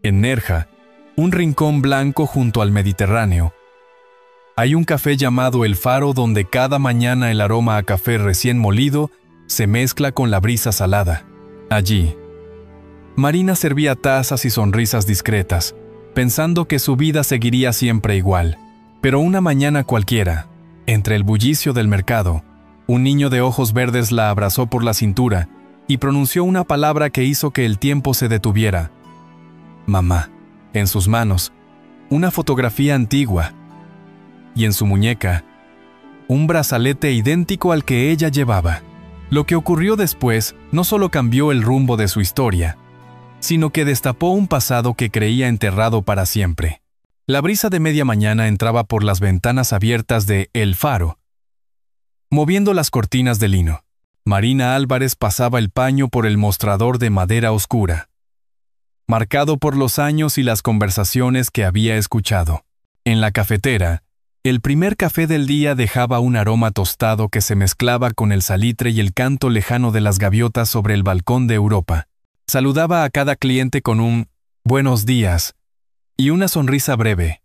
En Nerja, un rincón blanco junto al Mediterráneo, hay un café llamado El Faro donde cada mañana el aroma a café recién molido se mezcla con la brisa salada. Allí, Marina servía tazas y sonrisas discretas, pensando que su vida seguiría siempre igual. Pero una mañana cualquiera, entre el bullicio del mercado, un niño de ojos verdes la abrazó por la cintura y pronunció una palabra que hizo que el tiempo se detuviera. Mamá. En sus manos, una fotografía antigua, y en su muñeca, un brazalete idéntico al que ella llevaba. Lo que ocurrió después no solo cambió el rumbo de su historia, sino que destapó un pasado que creía enterrado para siempre. La brisa de media mañana entraba por las ventanas abiertas de El Faro, moviendo las cortinas de lino. Marina Álvarez pasaba el paño por el mostrador de madera oscura, marcado por los años y las conversaciones que había escuchado. En la cafetera, el primer café del día dejaba un aroma tostado que se mezclaba con el salitre y el canto lejano de las gaviotas sobre el balcón de Europa. Saludaba a cada cliente con un «buenos días» y una sonrisa breve,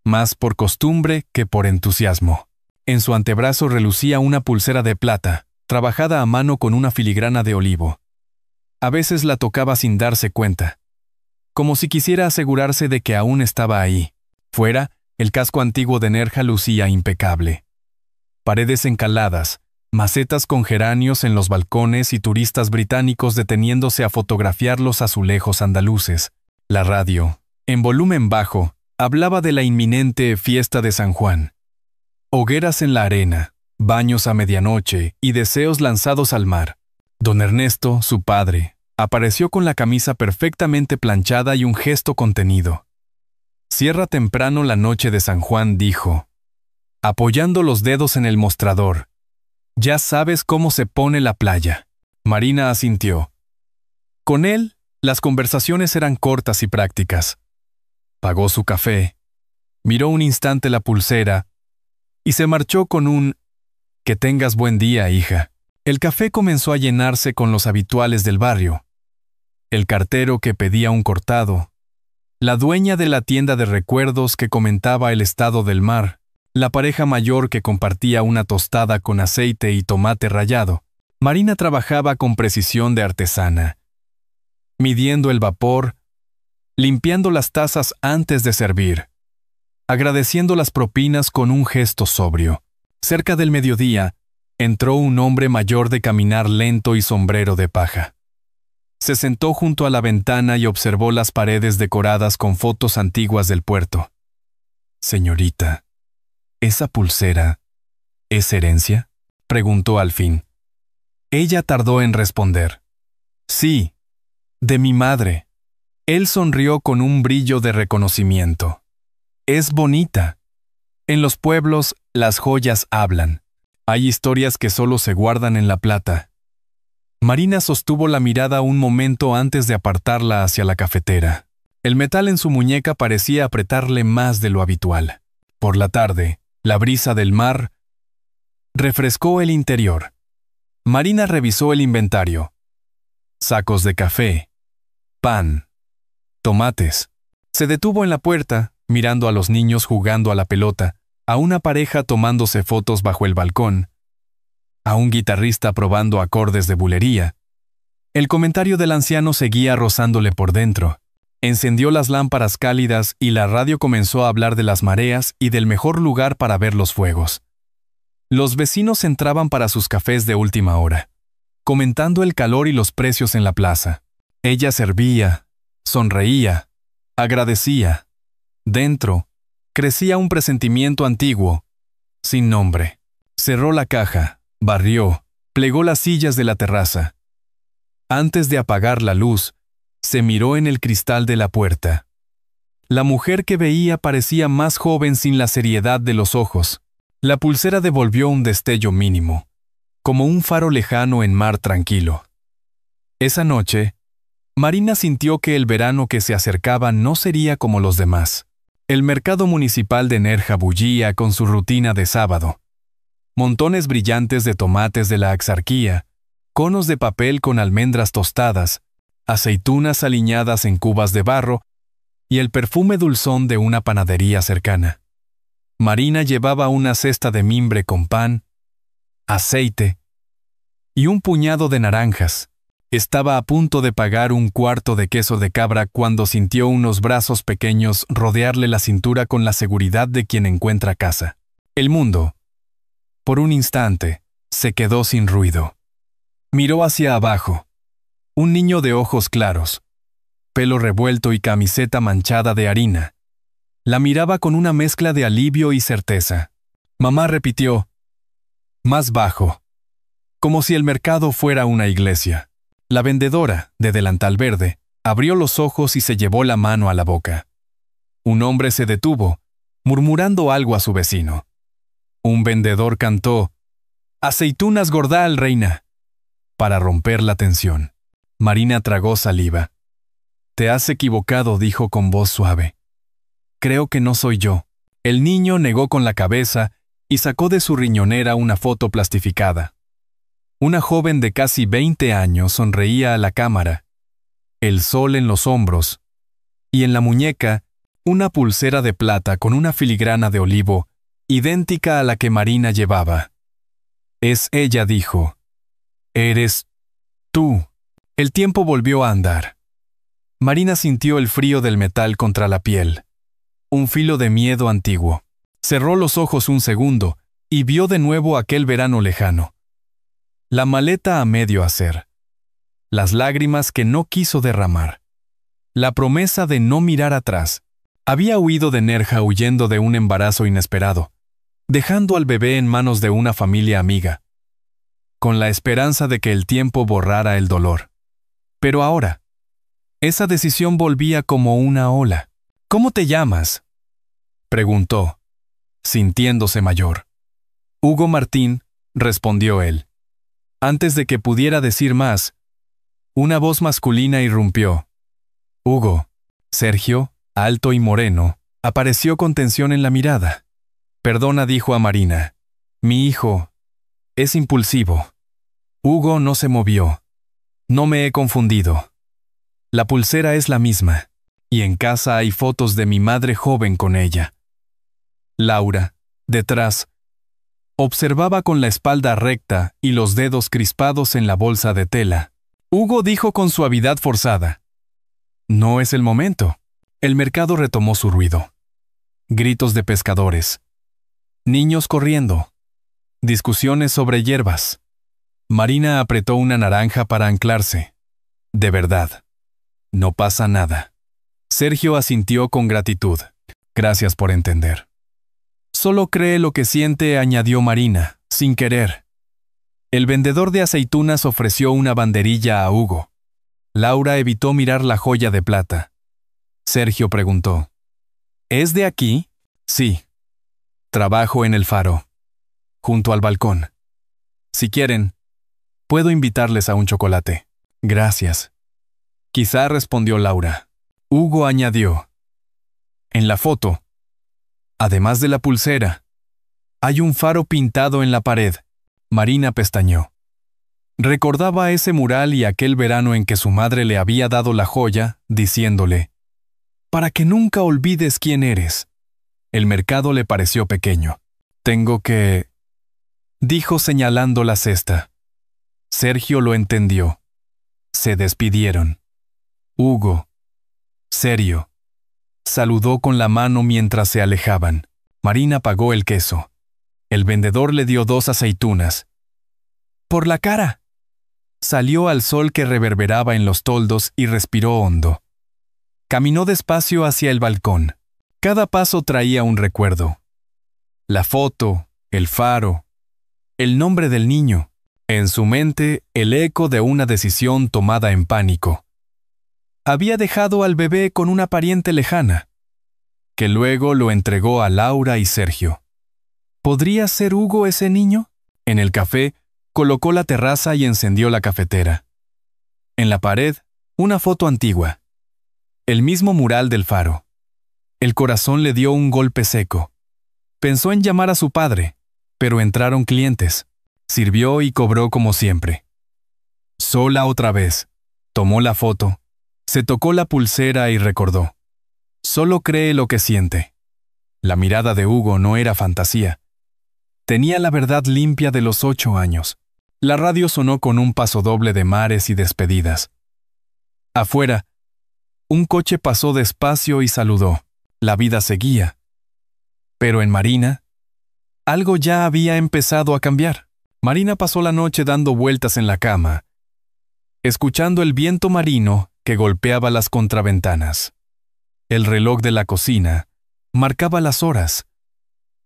más por costumbre que por entusiasmo. En su antebrazo relucía una pulsera de plata, trabajada a mano con una filigrana de olivo. A veces la tocaba sin darse cuenta, como si quisiera asegurarse de que aún estaba ahí. Fuera, el casco antiguo de Nerja lucía impecable. Paredes encaladas, macetas con geranios en los balcones y turistas británicos deteniéndose a fotografiar los azulejos andaluces. La radio, en volumen bajo, hablaba de la inminente fiesta de San Juan. Hogueras en la arena, baños a medianoche y deseos lanzados al mar. Don Ernesto, su padre, apareció con la camisa perfectamente planchada y un gesto contenido. Cierra temprano la noche de San Juan, dijo, apoyando los dedos en el mostrador. Ya sabes cómo se pone la playa. Marina asintió. Con él, las conversaciones eran cortas y prácticas. Pagó su café, miró un instante la pulsera y se marchó con un «Que tengas buen día, hija». El café comenzó a llenarse con los habituales del barrio. El cartero que pedía un cortado, la dueña de la tienda de recuerdos que comentaba el estado del mar, la pareja mayor que compartía una tostada con aceite y tomate rallado. Marina trabajaba con precisión de artesana, midiendo el vapor, limpiando las tazas antes de servir, agradeciendo las propinas con un gesto sobrio. Cerca del mediodía, entró un hombre mayor de caminar lento y sombrero de paja. Se sentó junto a la ventana y observó las paredes decoradas con fotos antiguas del puerto. «Señorita, ¿esa pulsera es herencia?», preguntó al fin. Ella tardó en responder. «Sí, de mi madre». Él sonrió con un brillo de reconocimiento. «Es bonita. En los pueblos, las joyas hablan. Hay historias que solo se guardan en la plata». Marina sostuvo la mirada un momento antes de apartarla hacia la cafetera. El metal en su muñeca parecía apretarle más de lo habitual. Por la tarde, la brisa del mar refrescó el interior. Marina revisó el inventario. Sacos de café, pan, tomates. Se detuvo en la puerta, mirando a los niños jugando a la pelota, a una pareja tomándose fotos bajo el balcón, a un guitarrista probando acordes de bulería. El comentario del anciano seguía rozándole por dentro. Encendió las lámparas cálidas y la radio comenzó a hablar de las mareas y del mejor lugar para ver los fuegos. Los vecinos entraban para sus cafés de última hora, comentando el calor y los precios en la plaza. Ella servía, sonreía, agradecía. Dentro, crecía un presentimiento antiguo, sin nombre. Cerró la caja, barrió, plegó las sillas de la terraza. Antes de apagar la luz, se miró en el cristal de la puerta. La mujer que veía parecía más joven sin la seriedad de los ojos. La pulsera devolvió un destello mínimo, como un faro lejano en mar tranquilo. Esa noche, Marina sintió que el verano que se acercaba no sería como los demás. El mercado municipal de Nerja bullía con su rutina de sábado. Montones brillantes de tomates de la Axarquía, conos de papel con almendras tostadas, aceitunas aliñadas en cubas de barro y el perfume dulzón de una panadería cercana. Marina llevaba una cesta de mimbre con pan, aceite y un puñado de naranjas. Estaba a punto de pagar un cuarto de queso de cabra cuando sintió unos brazos pequeños rodearle la cintura con la seguridad de quien encuentra casa. El mundo, por un instante, se quedó sin ruido. Miró hacia abajo. Un niño de ojos claros, pelo revuelto y camiseta manchada de harina. La miraba con una mezcla de alivio y certeza. Mamá repitió, más bajo, como si el mercado fuera una iglesia. La vendedora, de delantal verde, abrió los ojos y se llevó la mano a la boca. Un hombre se detuvo, murmurando algo a su vecino. Un vendedor cantó, «Aceitunas Gordal, reina», para romper la tensión. Marina tragó saliva. «Te has equivocado», dijo con voz suave. «Creo que no soy yo». El niño negó con la cabeza y sacó de su riñonera una foto plastificada. Una joven de casi 20 años sonreía a la cámara, el sol en los hombros, y en la muñeca una pulsera de plata con una filigrana de olivo, idéntica a la que Marina llevaba. «Es ella», dijo. «Eres tú». El tiempo volvió a andar. Marina sintió el frío del metal contra la piel, un filo de miedo antiguo. Cerró los ojos un segundo y vio de nuevo aquel verano lejano. La maleta a medio hacer, las lágrimas que no quiso derramar, la promesa de no mirar atrás. Había huido de Nerja huyendo de un embarazo inesperado, dejando al bebé en manos de una familia amiga, con la esperanza de que el tiempo borrara el dolor. Pero ahora, esa decisión volvía como una ola. «¿Cómo te llamas?», preguntó, sintiéndose mayor. «Hugo Martín», respondió él. Antes de que pudiera decir más, una voz masculina irrumpió. Hugo, Sergio, alto y moreno, apareció con tensión en la mirada. «Perdona», dijo a Marina. «Mi hijo es impulsivo». Hugo no se movió. «No me he confundido. La pulsera es la misma, y en casa hay fotos de mi madre joven con ella». Laura, detrás, observaba con la espalda recta y los dedos crispados en la bolsa de tela. Hugo dijo con suavidad forzada: «No es el momento». El mercado retomó su ruido. Gritos de pescadores. Niños corriendo. Discusiones sobre hierbas. Marina apretó una naranja para anclarse. «De verdad. No pasa nada». Sergio asintió con gratitud. «Gracias por entender». «Solo cree lo que siente», añadió Marina, sin querer. El vendedor de aceitunas ofreció una banderilla a Hugo. Laura evitó mirar la joya de plata. Sergio preguntó: «¿Es de aquí?» «Sí. Trabajo en el faro, junto al balcón. Si quieren, puedo invitarles a un chocolate». «Gracias». «Quizá», respondió Laura. Hugo añadió: «En la foto, además de la pulsera, hay un faro pintado en la pared». Marina pestañeó. Recordaba ese mural y aquel verano en que su madre le había dado la joya, diciéndole: «Para que nunca olvides quién eres». El mercado le pareció pequeño. «Tengo que…», dijo señalando la cesta. Sergio lo entendió. Se despidieron. Hugo, serio, saludó con la mano mientras se alejaban. Marina pagó el queso. El vendedor le dio 2 aceitunas. «Por la cara». Salió al sol que reverberaba en los toldos y respiró hondo. Caminó despacio hacia el balcón. Cada paso traía un recuerdo. La foto, el faro, el nombre del niño. En su mente, el eco de una decisión tomada en pánico. Había dejado al bebé con una pariente lejana, que luego lo entregó a Laura y Sergio. ¿Podría ser Hugo ese niño? En el café, colocó la terraza y encendió la cafetera. En la pared, una foto antigua. El mismo mural del faro. El corazón le dio un golpe seco. Pensó en llamar a su padre, pero entraron clientes. Sirvió y cobró como siempre. Sola otra vez, tomó la foto Se tocó la pulsera y recordó. Solo cree lo que siente. La mirada de Hugo no era fantasía. Tenía la verdad limpia de los 8 años. La radio sonó con un pasodoble de mares y despedidas. Afuera, un coche pasó despacio y saludó. La vida seguía. Pero en Marina, algo ya había empezado a cambiar. Marina pasó la noche dando vueltas en la cama, escuchando el viento marino que golpeaba las contraventanas. El reloj de la cocina marcaba las horas,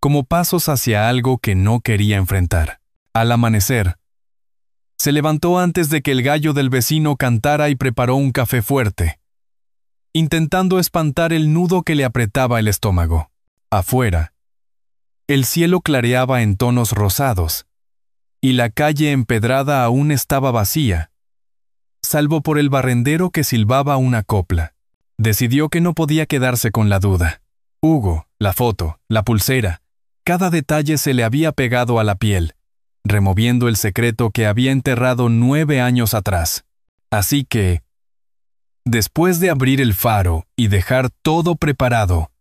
como pasos hacia algo que no quería enfrentar. Al amanecer, se levantó antes de que el gallo del vecino cantara y preparó un café fuerte, intentando espantar el nudo que le apretaba el estómago. Afuera, el cielo clareaba en tonos rosados, y la calle empedrada aún estaba vacía, salvo por el barrendero que silbaba una copla. Decidió que no podía quedarse con la duda. Hugo, la foto, la pulsera, cada detalle se le había pegado a la piel, removiendo el secreto que había enterrado 9 años atrás. Así que, después de abrir el faro y dejar todo preparado,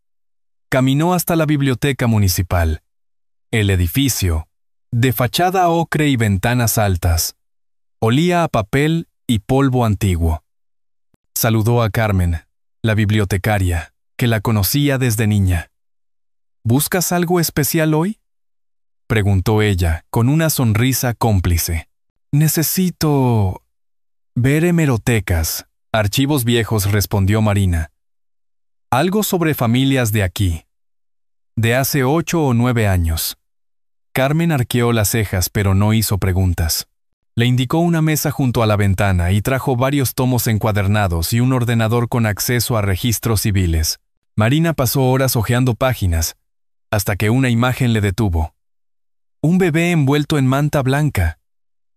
caminó hasta la biblioteca municipal. El edificio, de fachada ocre y ventanas altas, olía a papel y polvo antiguo. Saludó a Carmen, la bibliotecaria, que la conocía desde niña. ¿Buscas algo especial hoy?, preguntó ella, con una sonrisa cómplice. Necesito ver hemerotecas, archivos viejos, respondió Marina. Algo sobre familias de aquí, de hace 8 o 9 años. Carmen arqueó las cejas, pero no hizo preguntas. Le indicó una mesa junto a la ventana y trajo varios tomos encuadernados y un ordenador con acceso a registros civiles. Marina pasó horas hojeando páginas, hasta que una imagen le detuvo. Un bebé envuelto en manta blanca,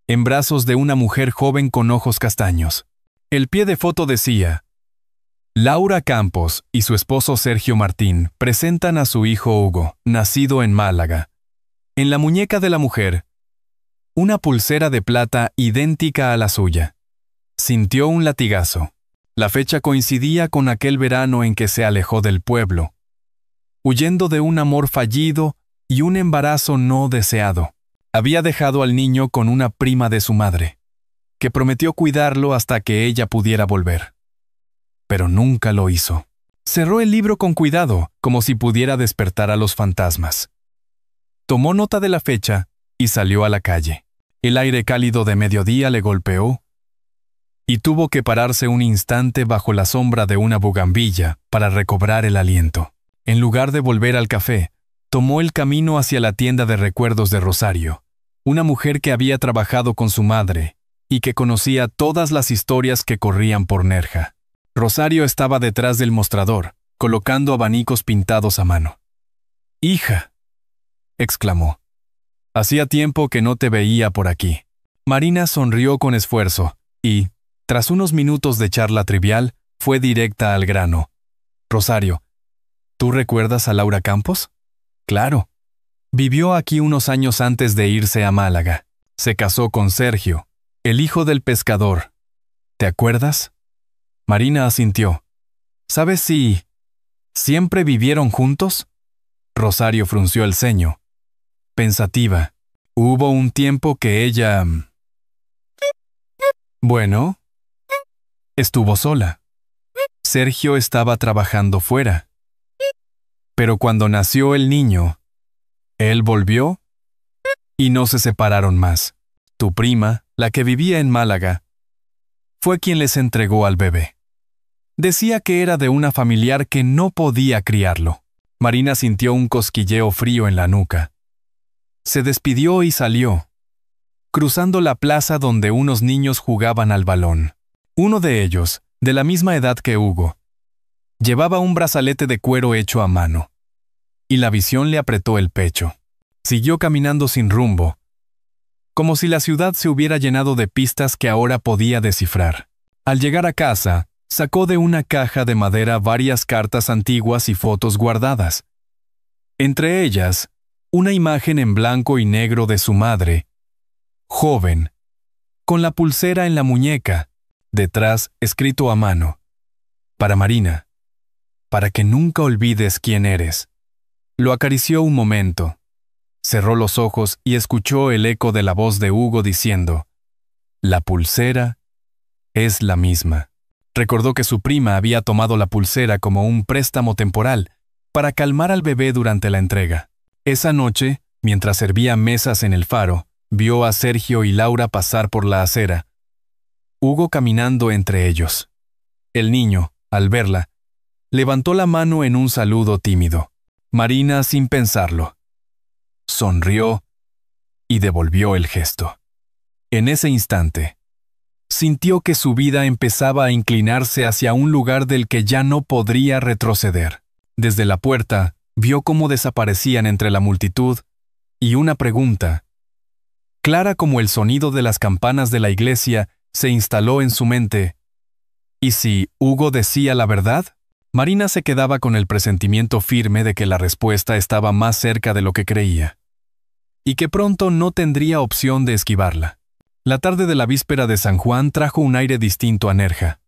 en brazos de una mujer joven con ojos castaños. El pie de foto decía: Laura Campos y su esposo Sergio Martín presentan a su hijo Hugo, nacido en Málaga. En la muñeca de la mujer, una pulsera de plata idéntica a la suya. Sintió un latigazo. La fecha coincidía con aquel verano en que se alejó del pueblo, huyendo de un amor fallido y un embarazo no deseado. Había dejado al niño con una prima de su madre, que prometió cuidarlo hasta que ella pudiera volver. Pero nunca lo hizo. Cerró el libro con cuidado, como si pudiera despertar a los fantasmas. Tomó nota de la fecha y salió a la calle. El aire cálido de mediodía le golpeó y tuvo que pararse un instante bajo la sombra de una bugambilla para recobrar el aliento. En lugar de volver al café, tomó el camino hacia la tienda de recuerdos de Rosario, una mujer que había trabajado con su madre y que conocía todas las historias que corrían por Nerja. Rosario estaba detrás del mostrador, colocando abanicos pintados a mano. «Hija», exclamó. «Hacía tiempo que no te veía por aquí». Marina sonrió con esfuerzo y, tras unos minutos de charla trivial, fue directa al grano. «Rosario, ¿tú recuerdas a Laura Campos?» «Claro. Vivió aquí unos años antes de irse a Málaga. Se casó con Sergio, el hijo del pescador. ¿Te acuerdas?» Marina asintió. «¿Sabes si siempre vivieron juntos?» Rosario frunció el ceño. Pensativa. Hubo un tiempo que ella... Bueno, estuvo sola. Sergio estaba trabajando fuera. Pero cuando nació el niño, él volvió y no se separaron más. Tu prima, la que vivía en Málaga, fue quien les entregó al bebé. Decía que era de una familiar que no podía criarlo. Marina sintió un cosquilleo frío en la nuca. Se despidió y salió, cruzando la plaza donde unos niños jugaban al balón. Uno de ellos, de la misma edad que Hugo, llevaba un brazalete de cuero hecho a mano, y la visión le apretó el pecho. Siguió caminando sin rumbo, como si la ciudad se hubiera llenado de pistas que ahora podía descifrar. Al llegar a casa, sacó de una caja de madera varias cartas antiguas y fotos guardadas. Entre ellas, una imagen en blanco y negro de su madre, joven, con la pulsera en la muñeca, detrás escrito a mano: Para Marina, para que nunca olvides quién eres. Lo acarició un momento, cerró los ojos y escuchó el eco de la voz de Hugo diciendo: «La pulsera es la misma». Recordó que su prima había tomado la pulsera como un préstamo temporal para calmar al bebé durante la entrega. Esa noche, mientras servía mesas en el faro, vio a Sergio y Laura pasar por la acera, Hugo caminando entre ellos. El niño, al verla, levantó la mano en un saludo tímido. Marina, sin pensarlo, sonrió y devolvió el gesto. En ese instante, sintió que su vida empezaba a inclinarse hacia un lugar del que ya no podría retroceder. Desde la puerta, vio cómo desaparecían entre la multitud, y una pregunta, clara como el sonido de las campanas de la iglesia, se instaló en su mente. ¿Y si Hugo decía la verdad? Marina se quedaba con el presentimiento firme de que la respuesta estaba más cerca de lo que creía, y que pronto no tendría opción de esquivarla. La tarde de la víspera de San Juan trajo un aire distinto a Nerja.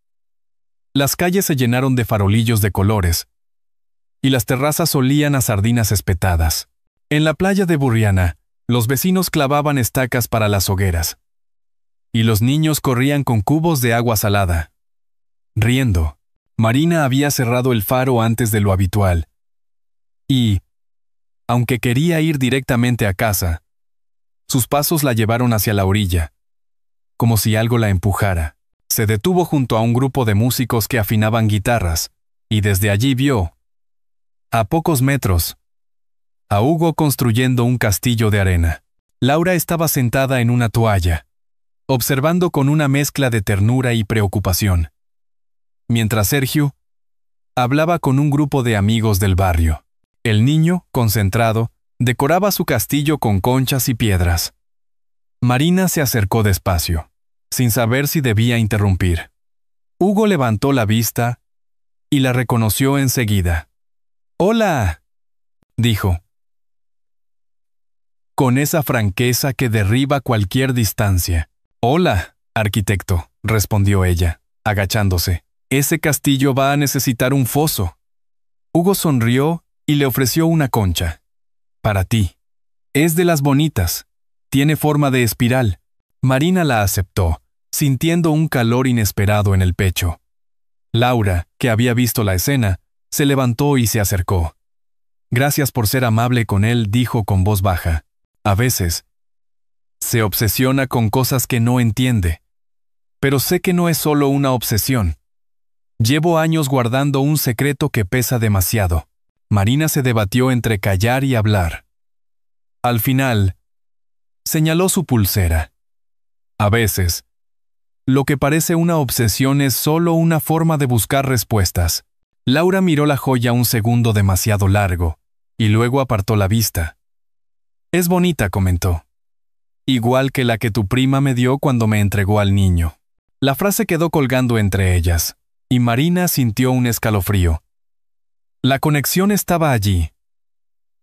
Las calles se llenaron de farolillos de colores, y las terrazas olían a sardinas espetadas. En la playa de Burriana, los vecinos clavaban estacas para las hogueras, y los niños corrían con cubos de agua salada. Riendo, Marina había cerrado el faro antes de lo habitual, y, aunque quería ir directamente a casa, sus pasos la llevaron hacia la orilla, como si algo la empujara. Se detuvo junto a un grupo de músicos que afinaban guitarras, y desde allí vio, a pocos metros, a Hugo construyendo un castillo de arena. Laura estaba sentada en una toalla, observando con una mezcla de ternura y preocupación, mientras Sergio hablaba con un grupo de amigos del barrio. El niño, concentrado, decoraba su castillo con conchas y piedras. Marina se acercó despacio, sin saber si debía interrumpir. Hugo levantó la vista y la reconoció enseguida. «¡Hola!», dijo, con esa franqueza que derriba cualquier distancia. «Hola, arquitecto», respondió ella, agachándose. «Ese castillo va a necesitar un foso». Hugo sonrió y le ofreció una concha. «Para ti. Es de las bonitas. Tiene forma de espiral». Marina la aceptó, sintiendo un calor inesperado en el pecho. Laura, que había visto la escena, se levantó y se acercó. «Gracias por ser amable con él», dijo con voz baja. «A veces se obsesiona con cosas que no entiende. Pero sé que no es solo una obsesión. Llevo años guardando un secreto que pesa demasiado». Marina se debatió entre callar y hablar. Al final, señaló su pulsera. A veces, lo que parece una obsesión es solo una forma de buscar respuestas. Laura miró la joya un segundo demasiado largo, y luego apartó la vista. «Es bonita», comentó. «Igual que la que tu prima me dio cuando me entregó al niño». La frase quedó colgando entre ellas, y Marina sintió un escalofrío. La conexión estaba allí,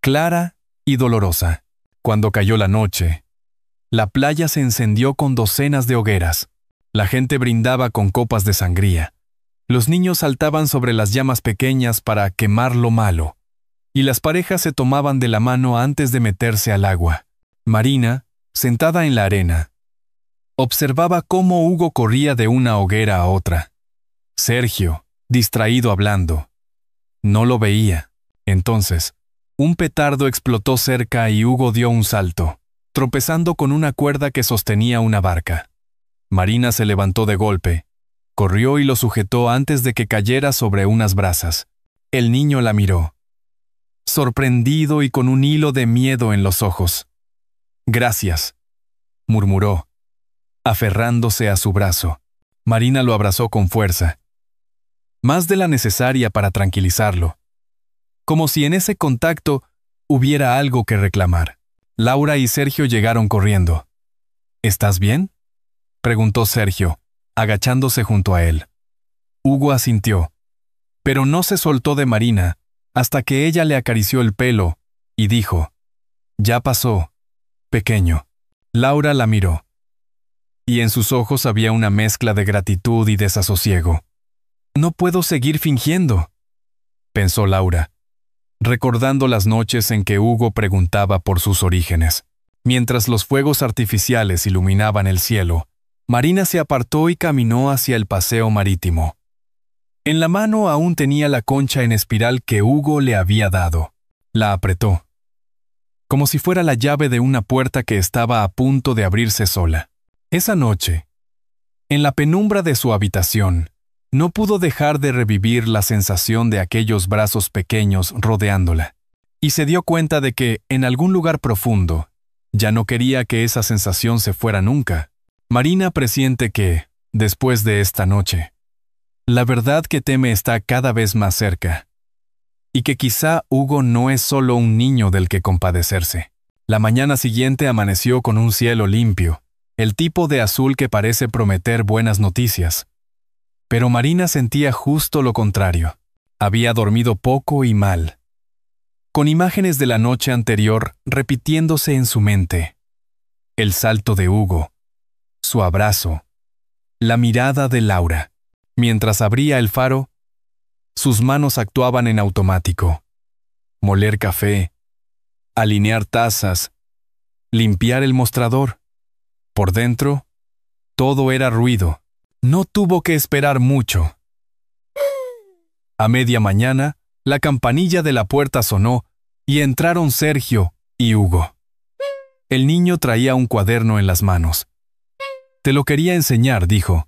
clara y dolorosa. Cuando cayó la noche, la playa se encendió con docenas de hogueras. La gente brindaba con copas de sangría. Los niños saltaban sobre las llamas pequeñas para quemar lo malo, y las parejas se tomaban de la mano antes de meterse al agua. Marina, sentada en la arena, observaba cómo Hugo corría de una hoguera a otra. Sergio, distraído hablando, no lo veía. Entonces, un petardo explotó cerca y Hugo dio un salto, tropezando con una cuerda que sostenía una barca. Marina se levantó de golpe, corrió y lo sujetó antes de que cayera sobre unas brasas. El niño la miró, sorprendido y con un hilo de miedo en los ojos. «Gracias», murmuró, aferrándose a su brazo. Marina lo abrazó con fuerza, más de la necesaria para tranquilizarlo, como si en ese contacto hubiera algo que reclamar. Laura y Sergio llegaron corriendo. «¿Estás bien?», preguntó Sergio, agachándose junto a él. Hugo asintió, pero no se soltó de Marina hasta que ella le acarició el pelo y dijo: «Ya pasó, pequeño». Laura la miró, y en sus ojos había una mezcla de gratitud y desasosiego. No puedo seguir fingiendo, pensó Laura, recordando las noches en que Hugo preguntaba por sus orígenes. Mientras los fuegos artificiales iluminaban el cielo, Marina se apartó y caminó hacia el paseo marítimo. En la mano aún tenía la concha en espiral que Hugo le había dado. La apretó, como si fuera la llave de una puerta que estaba a punto de abrirse sola. Esa noche, en la penumbra de su habitación, no pudo dejar de revivir la sensación de aquellos brazos pequeños rodeándola, y se dio cuenta de que, en algún lugar profundo, ya no quería que esa sensación se fuera nunca. Marina presiente que, después de esta noche, la verdad que teme está cada vez más cerca, y que quizá Hugo no es solo un niño del que compadecerse. La mañana siguiente amaneció con un cielo limpio, el tipo de azul que parece prometer buenas noticias. Pero Marina sentía justo lo contrario. Había dormido poco y mal, con imágenes de la noche anterior repitiéndose en su mente. El salto de Hugo, su abrazo, la mirada de Laura. Mientras abría el faro, sus manos actuaban en automático. Moler café, alinear tazas, limpiar el mostrador. Por dentro, todo era ruido. No tuvo que esperar mucho. A media mañana, la campanilla de la puerta sonó y entraron Sergio y Hugo. El niño traía un cuaderno en las manos. «Te lo quería enseñar», dijo,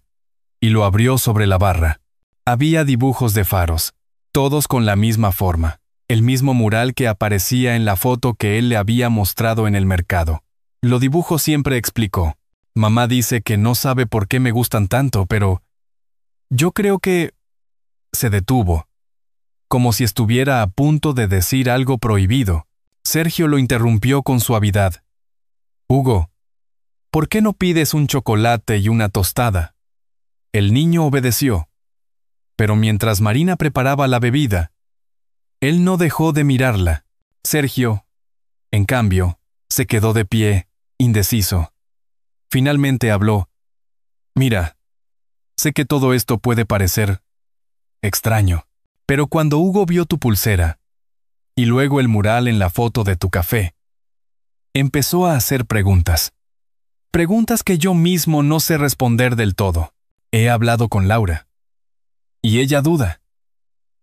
y lo abrió sobre la barra. Había dibujos de faros, todos con la misma forma, el mismo mural que aparecía en la foto que él le había mostrado en el mercado. Lo dibujo siempre explicó. Mamá dice que no sabe por qué me gustan tanto, pero yo creo que... Se detuvo, como si estuviera a punto de decir algo prohibido. Sergio lo interrumpió con suavidad. «Hugo, ¿por qué no pides un chocolate y una tostada?» El niño obedeció, pero mientras Marina preparaba la bebida, él no dejó de mirarla. Sergio, en cambio, se quedó de pie, indeciso. Finalmente habló. «Mira, sé que todo esto puede parecer extraño, pero cuando Hugo vio tu pulsera, y luego el mural en la foto de tu café, empezó a hacer preguntas. Preguntas que yo mismo no sé responder del todo. He hablado con Laura, y ella duda.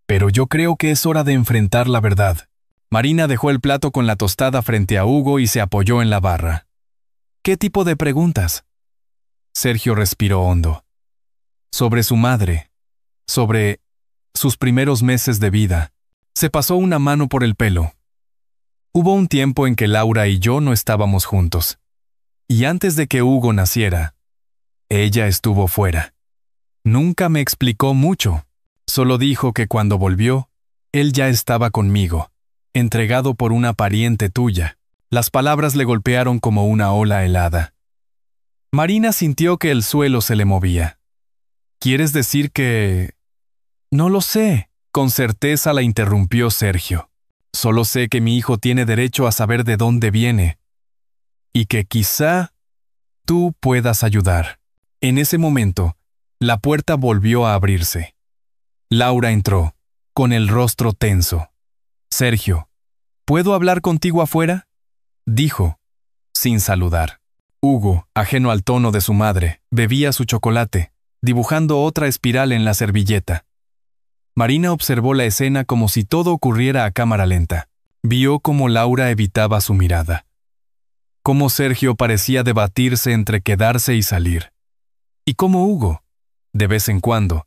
Pero yo creo que es hora de enfrentar la verdad». Marina dejó el plato con la tostada frente a Hugo y se apoyó en la barra. «¿Qué tipo de preguntas?» Sergio respiró hondo. Sobre su madre, sobre sus primeros meses de vida. Se pasó una mano por el pelo. Hubo un tiempo en que Laura y yo no estábamos juntos. Y antes de que Hugo naciera, ella estuvo fuera. Nunca me explicó mucho. Solo dijo que cuando volvió, él ya estaba conmigo, entregado por una pariente tuya. Las palabras le golpearon como una ola helada. Marina sintió que el suelo se le movía. «¿Quieres decir que...?» «No lo sé», con certeza la interrumpió Sergio. «Solo sé que mi hijo tiene derecho a saber de dónde viene. Y que quizá tú puedas ayudar». En ese momento, la puerta volvió a abrirse. Laura entró, con el rostro tenso. «Sergio, ¿puedo hablar contigo afuera?», dijo, sin saludar. Hugo, ajeno al tono de su madre, bebía su chocolate, dibujando otra espiral en la servilleta. Marina observó la escena como si todo ocurriera a cámara lenta. Vio cómo Laura evitaba su mirada. Cómo Sergio parecía debatirse entre quedarse y salir. Y cómo Hugo, de vez en cuando,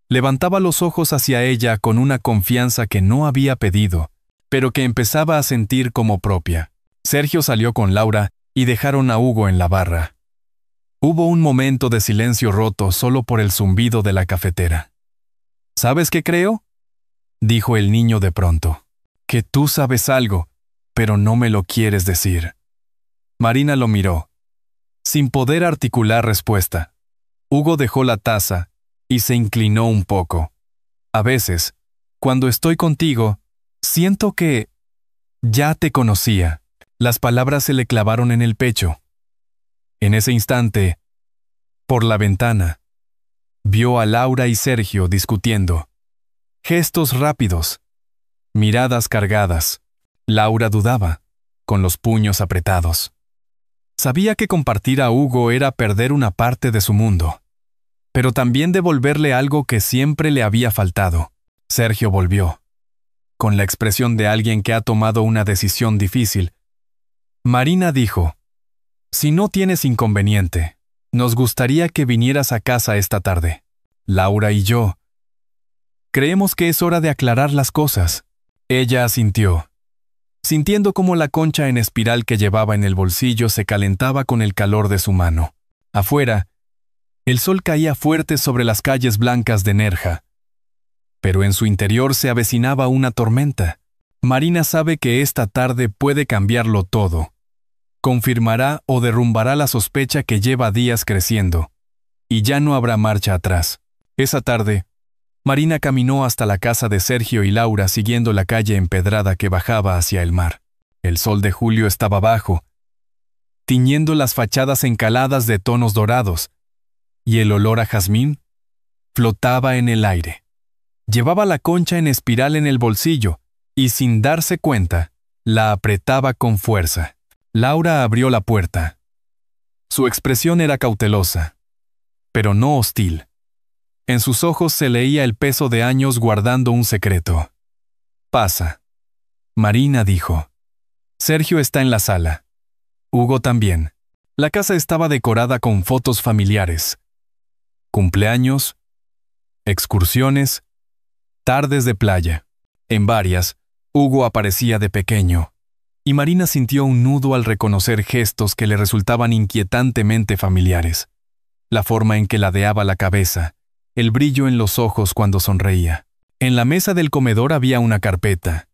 levantaba los ojos hacia ella con una confianza que no había pedido, pero que empezaba a sentir como propia. Sergio salió con Laura y dejaron a Hugo en la barra. Hubo un momento de silencio roto solo por el zumbido de la cafetera. «¿Sabes qué creo?», dijo el niño de pronto. «Que tú sabes algo, pero no me lo quieres decir». Marina lo miró, sin poder articular respuesta. Hugo dejó la taza y se inclinó un poco. «A veces, cuando estoy contigo, siento que ya te conocía». Las palabras se le clavaron en el pecho. En ese instante, por la ventana, Vio a Laura y Sergio discutiendo. Gestos rápidos, miradas cargadas. Laura dudaba, con los puños apretados. Sabía que compartir a Hugo era perder una parte de su mundo, pero también devolverle algo que siempre le había faltado. Sergio volvió, con la expresión de alguien que ha tomado una decisión difícil. Marina dijo, «Si no tienes inconveniente, nos gustaría que vinieras a casa esta tarde. Laura y yo creemos que es hora de aclarar las cosas». Ella asintió, sintiendo cómo la concha en espiral que llevaba en el bolsillo se calentaba con el calor de su mano. Afuera, el sol caía fuerte sobre las calles blancas de Nerja, pero en su interior se avecinaba una tormenta. Marina sabe que esta tarde puede cambiarlo todo. Confirmará o derrumbará la sospecha que lleva días creciendo, y ya no habrá marcha atrás. Esa tarde, Marina caminó hasta la casa de Sergio y Laura siguiendo la calle empedrada que bajaba hacia el mar. El sol de julio estaba bajo, tiñendo las fachadas encaladas de tonos dorados, y el olor a jazmín flotaba en el aire. Llevaba la concha en espiral en el bolsillo, y sin darse cuenta, la apretaba con fuerza. Laura abrió la puerta. Su expresión era cautelosa, pero no hostil. En sus ojos se leía el peso de años guardando un secreto. «Pasa», Marina dijo. Sergio está en la sala. Hugo también. La casa estaba decorada con fotos familiares. Cumpleaños, excursiones, tardes de playa. En varias, Hugo aparecía de pequeño, y Marina sintió un nudo al reconocer gestos que le resultaban inquietantemente familiares. La forma en que ladeaba la cabeza, el brillo en los ojos cuando sonreía. En la mesa del comedor había una carpeta.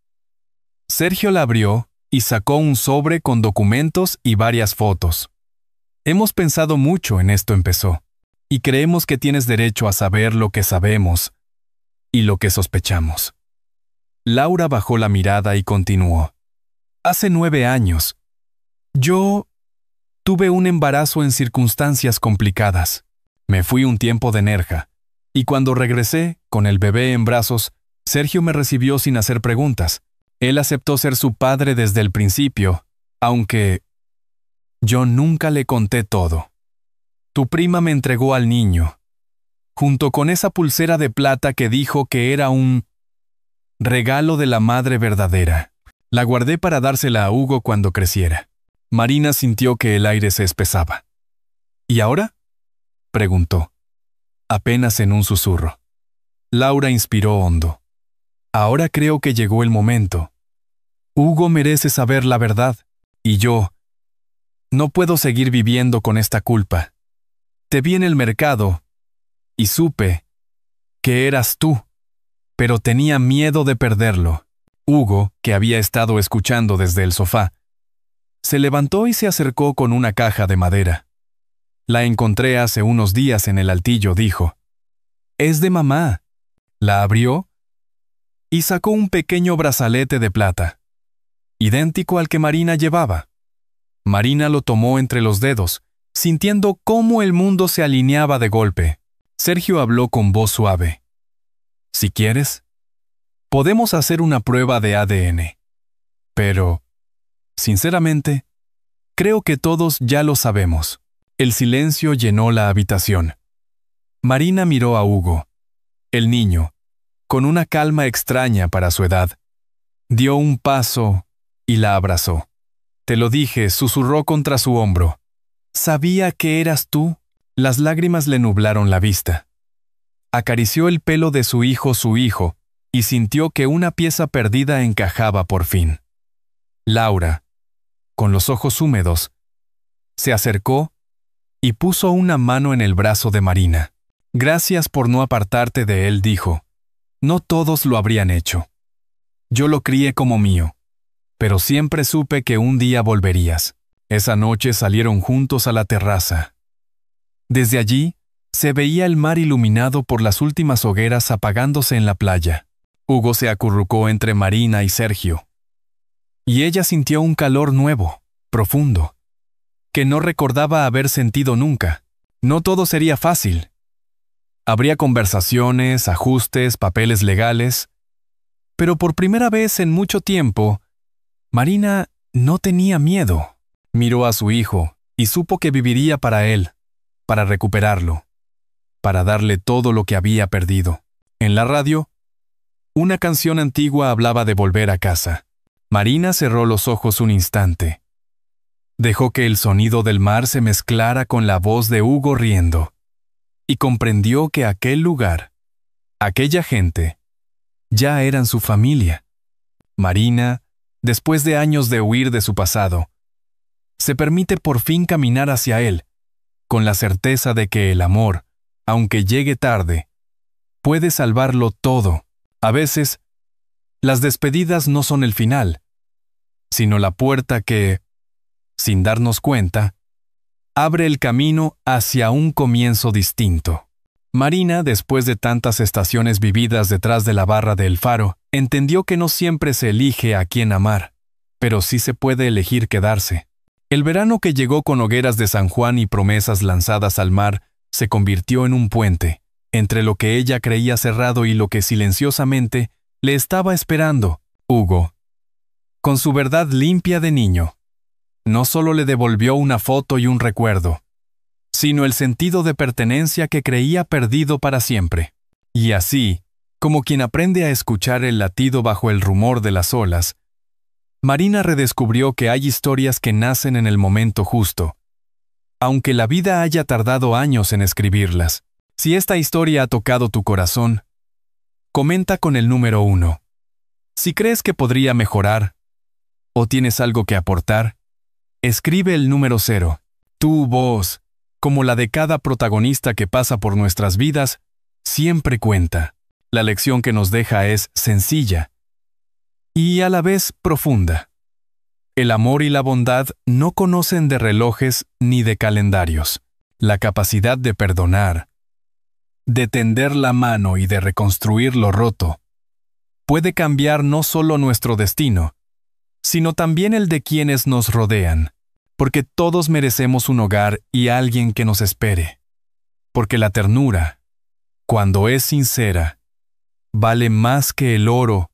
Sergio la abrió y sacó un sobre con documentos y varias fotos. «Hemos pensado mucho en esto», empezó, «y creemos que tienes derecho a saber lo que sabemos y lo que sospechamos». Laura bajó la mirada y continuó. «Hace 9 años, yo tuve un embarazo en circunstancias complicadas. Me fui un tiempo de Nerja, y cuando regresé, con el bebé en brazos, Sergio me recibió sin hacer preguntas. Él aceptó ser su padre desde el principio, aunque yo nunca le conté todo. Tu prima me entregó al niño, junto con esa pulsera de plata que dijo que era un regalo de la madre verdadera. La guardé para dársela a Hugo cuando creciera». Marina sintió que el aire se espesaba. «¿Y ahora?», preguntó, apenas en un susurro. Laura inspiró hondo. «Ahora creo que llegó el momento. Hugo merece saber la verdad, y yo no puedo seguir viviendo con esta culpa. Te vi en el mercado, y supe que eras tú, pero tenía miedo de perderlo». Hugo, que había estado escuchando desde el sofá, se levantó y se acercó con una caja de madera. «La encontré hace unos días en el altillo», dijo. «Es de mamá». La abrió y sacó un pequeño brazalete de plata, idéntico al que Marina llevaba. Marina lo tomó entre los dedos, sintiendo cómo el mundo se alineaba de golpe. Sergio habló con voz suave. «Si quieres, podemos hacer una prueba de ADN. Pero, sinceramente, creo que todos ya lo sabemos». El silencio llenó la habitación. Marina miró a Hugo. El niño, con una calma extraña para su edad, dio un paso y la abrazó. «Te lo dije», susurró contra su hombro. «Sabía que eras tú». Las lágrimas le nublaron la vista. Acarició el pelo de su hijo, y sintió que una pieza perdida encajaba por fin. Laura, con los ojos húmedos, se acercó y puso una mano en el brazo de Marina. «Gracias por no apartarte de él», dijo. «No todos lo habrían hecho. Yo lo crié como mío, pero siempre supe que un día volverías». Esa noche salieron juntos a la terraza. Desde allí, se veía el mar iluminado por las últimas hogueras apagándose en la playa. Hugo se acurrucó entre Marina y Sergio, y ella sintió un calor nuevo, profundo, que no recordaba haber sentido nunca. No todo sería fácil. Habría conversaciones, ajustes, papeles legales. Pero por primera vez en mucho tiempo, Marina no tenía miedo. Miró a su hijo y supo que viviría para él, para recuperarlo, para darle todo lo que había perdido. En la radio, una canción antigua hablaba de volver a casa. Marina cerró los ojos un instante. Dejó que el sonido del mar se mezclara con la voz de Hugo riendo, y comprendió que aquel lugar, aquella gente, ya eran su familia. Marina, después de años de huir de su pasado, se permite por fin caminar hacia él, con la certeza de que el amor, aunque llegue tarde, puede salvarlo todo. A veces, las despedidas no son el final, sino la puerta que, sin darnos cuenta, abre el camino hacia un comienzo distinto. Marina, después de tantas estaciones vividas detrás de la barra de El Faro, entendió que no siempre se elige a quién amar, pero sí se puede elegir quedarse. El verano que llegó con hogueras de San Juan y promesas lanzadas al mar se convirtió en un puente, entre lo que ella creía cerrado y lo que silenciosamente le estaba esperando. Hugo, con su verdad limpia de niño, no solo le devolvió una foto y un recuerdo, sino el sentido de pertenencia que creía perdido para siempre. Y así, como quien aprende a escuchar el latido bajo el rumor de las olas, Marina redescubrió que hay historias que nacen en el momento justo, aunque la vida haya tardado años en escribirlas. Si esta historia ha tocado tu corazón, comenta con el número 1. Si crees que podría mejorar, o tienes algo que aportar, escribe el número 0. Tu voz, como la de cada protagonista que pasa por nuestras vidas, siempre cuenta. La lección que nos deja es sencilla y a la vez profunda. El amor y la bondad no conocen de relojes ni de calendarios. La capacidad de perdonar, de tender la mano y de reconstruir lo roto, puede cambiar no solo nuestro destino, sino también el de quienes nos rodean, porque todos merecemos un hogar y alguien que nos espere. Porque la ternura, cuando es sincera, vale más que el oro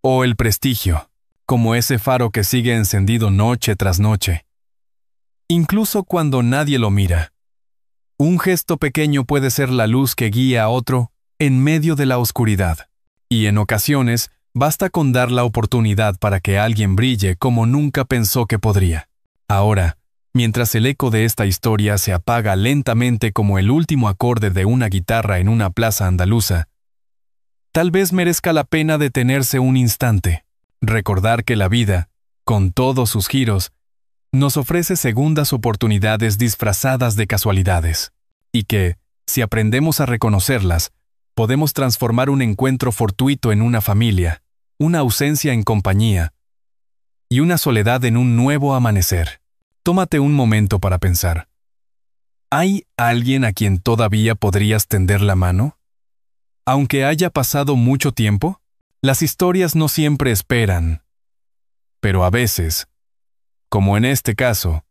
o el prestigio, como ese faro que sigue encendido noche tras noche. Incluso cuando nadie lo mira, un gesto pequeño puede ser la luz que guía a otro en medio de la oscuridad. Y en ocasiones, basta con dar la oportunidad para que alguien brille como nunca pensó que podría. Ahora, mientras el eco de esta historia se apaga lentamente como el último acorde de una guitarra en una plaza andaluza, tal vez merezca la pena detenerse un instante, recordar que la vida, con todos sus giros, nos ofrece segundas oportunidades disfrazadas de casualidades, y que, si aprendemos a reconocerlas, podemos transformar un encuentro fortuito en una familia, una ausencia en compañía, y una soledad en un nuevo amanecer. Tómate un momento para pensar. ¿Hay alguien a quien todavía podrías tender la mano? Aunque haya pasado mucho tiempo, las historias no siempre esperan, pero a veces, como en este caso,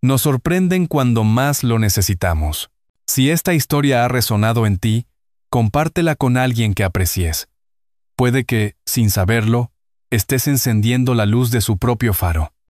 nos sorprenden cuando más lo necesitamos. Si esta historia ha resonado en ti, compártela con alguien que aprecies. Puede que, sin saberlo, estés encendiendo la luz de su propio faro.